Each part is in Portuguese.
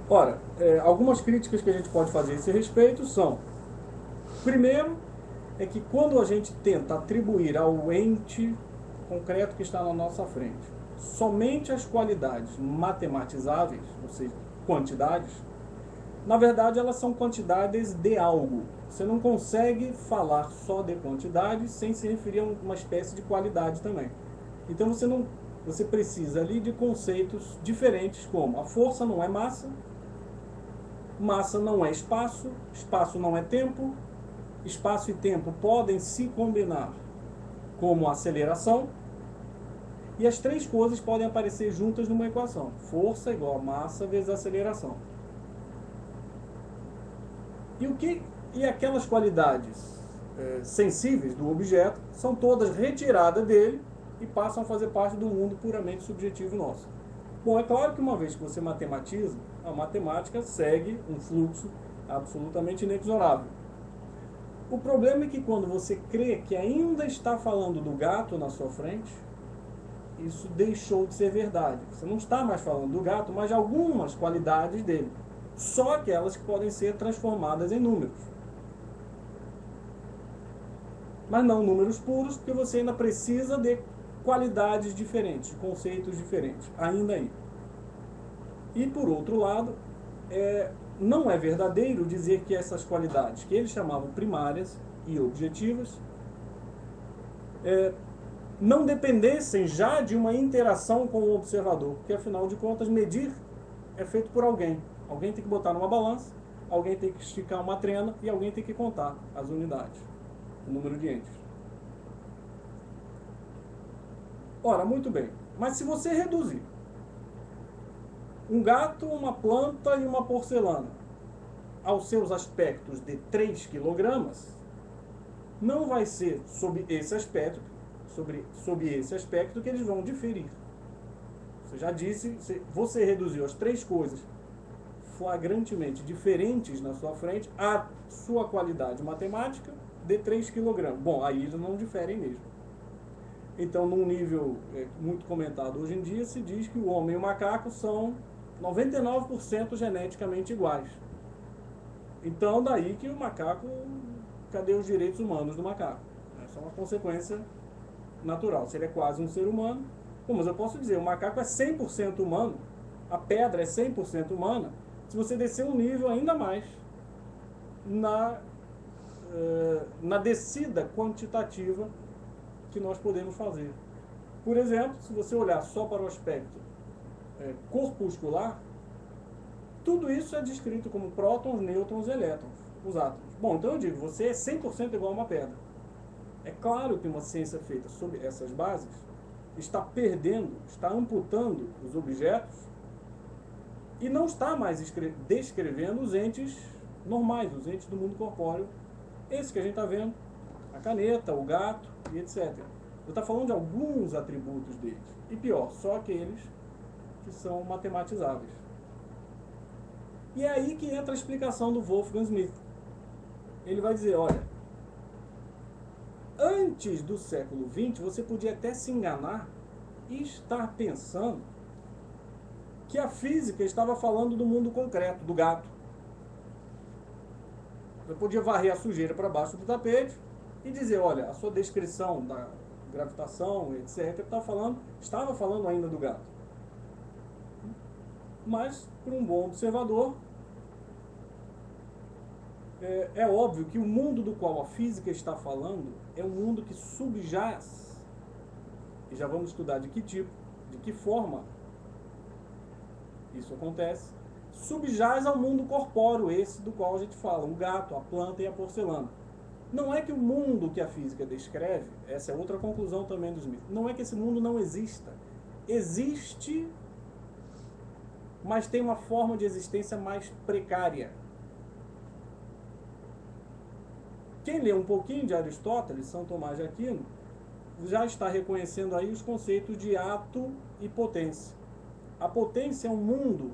Ora, algumas críticas que a gente pode fazer a esse respeito são: primeiro, é que quando a gente tenta atribuir ao ente concreto que está na nossa frente somente as qualidades matematizáveis, ou seja, quantidades, na verdade elas são quantidades de algo. Você não consegue falar só de quantidade sem se referir a uma espécie de qualidade também. Então você precisa ali de conceitos diferentes, como a força não é massa, massa não é espaço, espaço não é tempo, espaço e tempo podem se combinar como aceleração, e as três coisas podem aparecer juntas numa equação: força igual a massa vezes aceleração. E aquelas qualidades sensíveis do objeto são todas retiradas dele e passam a fazer parte do mundo puramente subjetivo nosso. Bom, é claro que uma vez que você matematiza, a matemática segue um fluxo absolutamente inexorável. O problema é que quando você crê que ainda está falando do gato na sua frente, isso deixou de ser verdade. Você não está mais falando do gato, mas de algumas qualidades dele. Só aquelas que podem ser transformadas em números. Mas não números puros, porque você ainda precisa de qualidades diferentes, conceitos diferentes, ainda aí. E por outro lado, não é verdadeiro dizer que essas qualidades, que eles chamavam primárias e objetivas, não dependessem já de uma interação com o observador, porque afinal de contas medir é feito por alguém. Alguém tem que botar numa balança, alguém tem que esticar uma trena e alguém tem que contar as unidades, o número de entes. Ora, muito bem, mas se você reduzir um gato, uma planta e uma porcelana aos seus aspectos de 3 quilogramas, não vai ser sob esse aspecto, sob esse aspecto que eles vão diferir. Você já disse, você reduziu as três coisas flagrantemente diferentes na sua frente a sua qualidade matemática de 3 quilogramas. Bom, aí eles não diferem mesmo. Então, num nível muito comentado hoje em dia, se diz que o homem e o macaco são 99% geneticamente iguais. Então, daí que o macaco, cadê os direitos humanos do macaco? Essa é uma consequência natural. Se ele é quase um ser humano, bom, mas eu posso dizer, o macaco é 100% humano, a pedra é 100% humana, se você descer um nível ainda mais na descida quantitativa que nós podemos fazer. Por exemplo, se você olhar só para o aspecto corpuscular, tudo isso é descrito como prótons, nêutrons e elétrons, os átomos. Bom, então eu digo, você é 100% igual a uma pedra. É claro que uma ciência feita sobre essas bases está perdendo, está amputando os objetos e não está mais descrevendo os entes normais, os entes do mundo corpóreo, esse que a gente está vendo, a caneta, o gato e etc. Eu estou falando de alguns atributos deles. E pior, só aqueles que são matematizáveis. E é aí que entra a explicação do Wolfgang Smith. Ele vai dizer, olha, antes do século XX, você podia até se enganar e estar pensando que a física estava falando do mundo concreto, do gato. Você podia varrer a sujeira para baixo do tapete e dizer, olha, a sua descrição da gravitação, etc., estava falando ainda do gato. Mas, para um bom observador, é óbvio que o mundo do qual a física está falando é um mundo que subjaz, e já vamos estudar de que tipo, de que forma isso acontece, subjaz ao mundo corpóreo, esse do qual a gente fala, o gato, a planta e a porcelana. Não é que o mundo que a física descreve, essa é outra conclusão também do Smith, não é que esse mundo não exista. Existe, mas tem uma forma de existência mais precária. Quem lê um pouquinho de Aristóteles, São Tomás de Aquino, já está reconhecendo aí os conceitos de ato e potência. A potência é um mundo,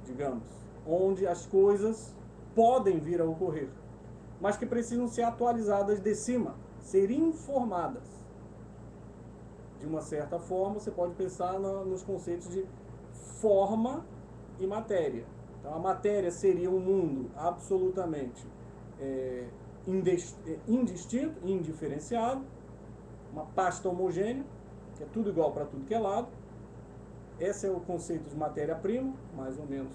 digamos, onde as coisas podem vir a ocorrer, mas que precisam ser atualizadas de cima, ser informadas. De uma certa forma, você pode pensar nos conceitos de forma e matéria. Então a matéria seria um mundo absolutamente indistinto, indiferenciado, uma pasta homogênea, que é tudo igual para tudo que é lado. Esse é o conceito de matéria-prima, mais ou menos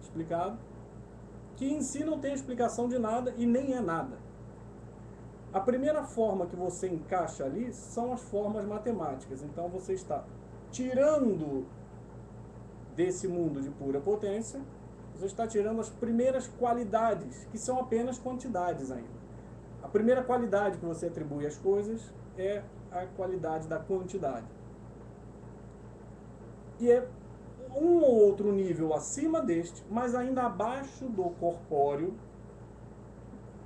explicado, que em si não tem explicação de nada e nem é nada. A primeira forma que você encaixa ali são as formas matemáticas. Então você está tirando desse mundo de pura potência, você está tirando as primeiras qualidades, que são apenas quantidades ainda. A primeira qualidade que você atribui às coisas é a qualidade da quantidade. E é um ou outro nível acima deste, mas ainda abaixo do corpóreo.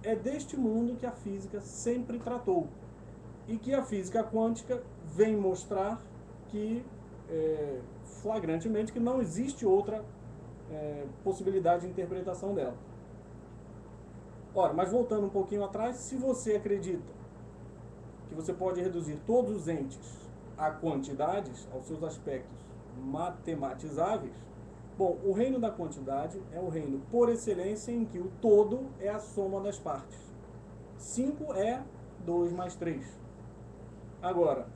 É deste mundo que a física sempre tratou. E que a física quântica vem mostrar que, flagrantemente, que não existe outra possibilidade de interpretação dela. Ora, mas voltando um pouquinho atrás, se você acredita que você pode reduzir todos os entes a quantidades, aos seus aspectos matematizáveis, bom, o reino da quantidade é o reino por excelência em que o todo é a soma das partes. 5 é 2 mais 3. Agora,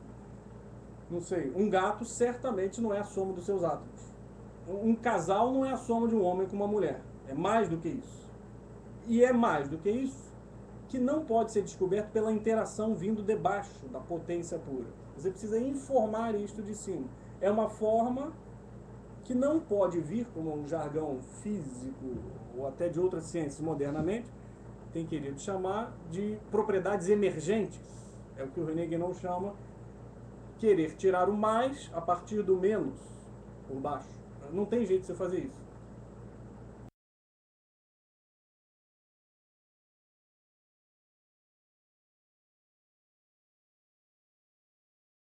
não sei, um gato certamente não é a soma dos seus átomos. Um casal não é a soma de um homem com uma mulher. É mais do que isso. E é mais do que isso que não pode ser descoberto pela interação vindo debaixo da potência pura. Você precisa informar isto de cima. É uma forma que não pode vir, como um jargão físico ou até de outras ciências modernamente tem querido chamar, de propriedades emergentes. É o que o René Guénon chama querer tirar o mais a partir do menos por baixo. Não tem jeito de você fazer isso.